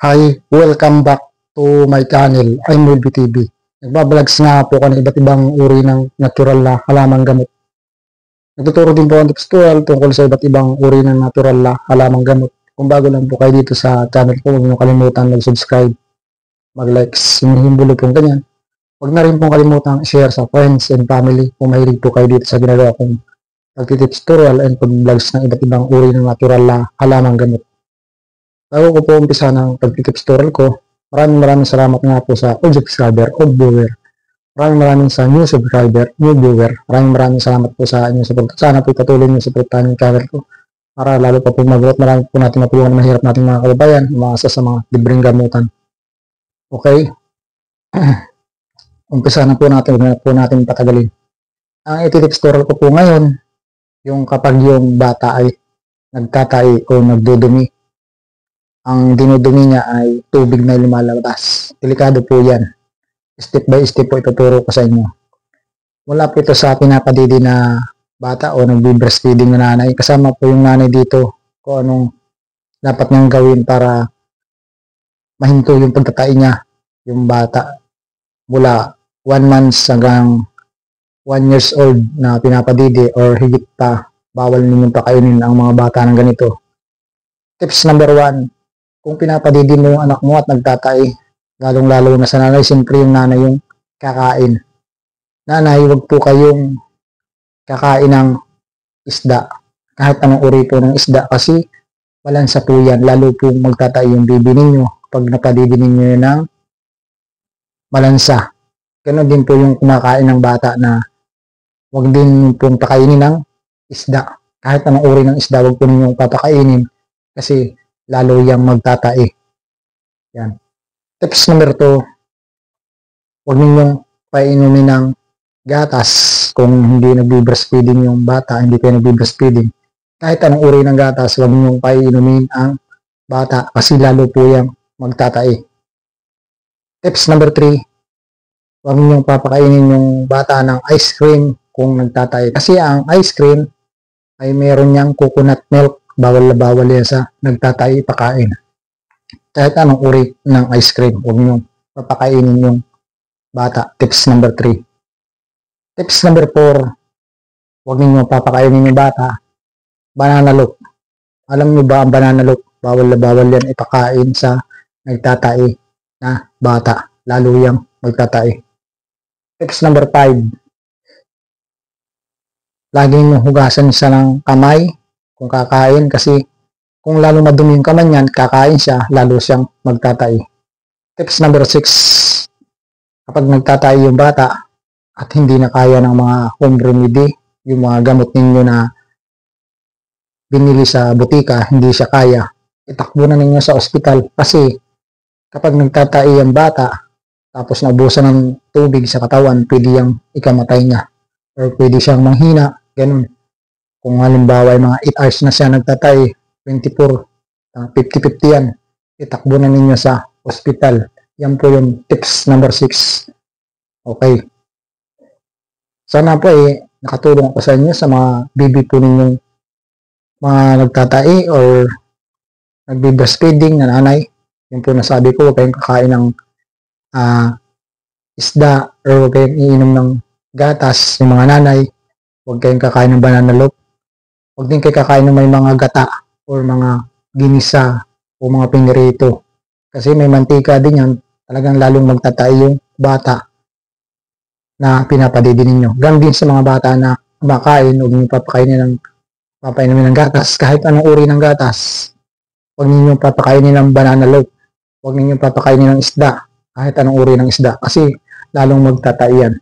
Hi, welcome back to my channel. I'm Wilby TV. Nagbablogs nga po ako ng iba't ibang uri ng natural na halamang gamot. Nagtuturo din po ang tutorial tungkol sa iba't ibang uri ng natural na halamang gamot. Kung bago lang po kayo dito sa channel ko, huwag niyo kalimutan mag-subscribe, mag-likes, hinihimbolo pong ganyan. Huwag na rin pong kalimutan i-share sa friends and family kung mahilig po kayo dito sa ginagawa kong pagtitips tutorial and pag-vlogs ng iba't ibang uri ng natural na halamang gamot. Bago ko po umpisa ng pag-tips tutorial ko, maraming salamat nga po sa old subscriber, old viewer. Maraming sa new subscriber, new viewer. Maraming salamat po sa inyong support. Sana po patuloy niyo suportahan yung channel ko para lalo pa po mag-growth. Marami po natin matulungan na mahirap nating mga kababayan, umaasa sa mga libreng gamutan. Okay? Umpisa na po natin, huwag na po natin patagalin. Ang iti-tips tutorial ko po ngayon, yung kapag yung bata ay nagtatai o nagdudumi. Ang dinudumi niya ay tubig na lumalabas. Delikado po yan. Step by step po ituturo ko sa inyo. Wala po ito sa pinapadidi na bata o nagbe-breastfeeding na nanay. Kasama po yung nanay dito kung anong dapat niyang gawin para mahinto yung pagtatai niya. Yung bata mula 1 month hanggang 1 years old na pinapadidi or higit pa, bawal ninyong pakainin ang mga bata ng ganito. Tips number 1. Kung pinapadidi mo yung anak mo at nagtatai, lalong-lalo na sa nanay, siyempre yung nanay yung kakain. Nanay, huwag po kayong kakain ng isda. Kahit anong uri po ng isda kasi balansa po yan. Lalo po magtatai yung bibi ninyo pag napadidi ninyo yun ng balansa. Ganon din po yung kumakain ng bata na huwag din pong pakainin ng isda. Kahit anong uri ng isda, huwag po ninyong papakainin kasi lalo yung magtatai. Yan. Tips number 2, huwag ninyong painumin ng gatas kung hindi nagbe-breastfeeding yung bata, hindi kayo nagbe-breastfeeding. Kahit anong uri ng gatas, huwag ninyong painumin ang bata kasi lalo po yung magtatai. Tips number 3, huwag ninyong papakainin yung bata ng ice cream kung nagtatai. Kasi ang ice cream ay meron niyang coconut milk. Bawal na bawal yan sa nagtatai pakain. Kahit anong uri ng ice cream, huwag nyo papakainin yung bata. Tips number 3. Tips number 4, huwag nyo papakainin yung bata banana loaf. Alam nyo ba ang banana loaf? Bawal na bawal yan ipakain sa nagtatai na bata. Lalo yung magtatai. Tips number 5, lagi nyo hugasan siya ng kamay kung kakain kasi kung lalo madumi yung kamay niyan, kakain siya, lalo siyang magtatai. Tips number 6, kapag nagtatai yung bata at hindi na kaya ng mga home remedy, yung mga gamot ninyo na binili sa butika, hindi siya kaya, itakbo na ninyo sa ospital kasi kapag nagtatai yung bata tapos naubusan ng tubig sa katawan, pwede yung ikamatay niya or pwede siyang manghina, ganun. Kung halimbawa ay mga 8 hours na siya nagtatay, 24, 50-50 yan, itakbo na ninyo sa hospital. Yan po yung tips number 6. Okay. Sana po nakatulong ako sa inyo sa mga baby po ninyong mga nagtatay or nagbe-breastfeeding na nanay. Yung po nasabi ko, huwag kayong kakain ng isda or huwag kayong iinom ng gatas yung mga nanay. Huwag kayong kakain ng banana loaf. Huwag din kayo kakain ng may mga gata or mga ginisa o mga pinirito. Kasi may mantika din yan, talagang lalong magtatay yung bata na pinapadidi ninyo. Ganun din sa mga bata na kumakain, huwag niyo papainumin ng gatas. Kahit anong uri ng gatas, huwag niyo papakainin ng banana loaf. Huwag niyo papakainin ng isda, kahit anong uri ng isda. Kasi lalong magtatay yan.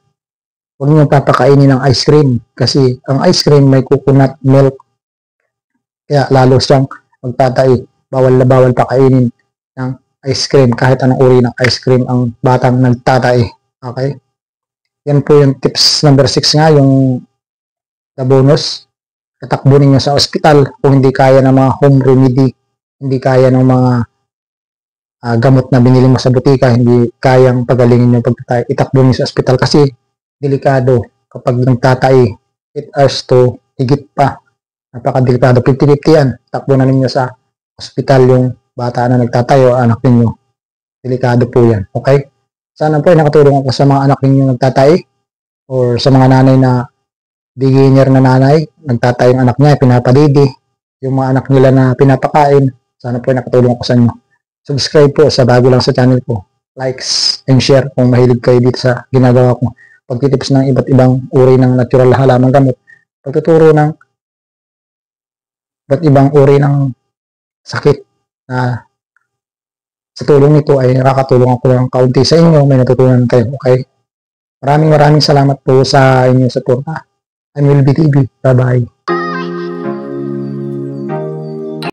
Huwag niyo papakainin ng ice cream kasi ang ice cream may coconut milk. Kaya lalo siyang magtatai. Bawal na bawal pakainin ng ice cream kahit anong uri ng ice cream ang batang nagtatai. Okay? Yan po yung tips number 6 nga, yung the bonus. Tatakbo ninyo sa ospital kung hindi kaya ng mga home remedy, hindi kaya ng mga gamot na binili mo sa butika, hindi kayang pagalingin yung pagtatai. Itakbo ninyo sa ospital kasi delikado kapag nagtatai 8 hours to higit pa. Napakadelikado. 50-50 yan. Takbo na ninyo sa ospital yung bata na nagtatayo, anak ninyo, delikado po yan. Okay? Sana po ay nakatulong ako sa mga anak ninyo nagtatay or sa mga nanay na beginner na nanay, nagtatay yung anak niya, pinapadidi, yung mga anak nila na pinapakain. Sana po ay nakatulong ako sa inyo. Subscribe po sa bago lang sa channel ko. Likes and share kung mahilig kayo dito sa ginagawa ko. Pagtitips ng iba't ibang uri ng natural na halaman gamot. Pagtuturo ng iba't ibang uri ng sakit na sa tulong nito ay nakakatulong ako ng kaunti sa inyo. May natutunan kayo. Okay? Maraming salamat po sa inyong suporta. I'm Will TV. Bye-bye.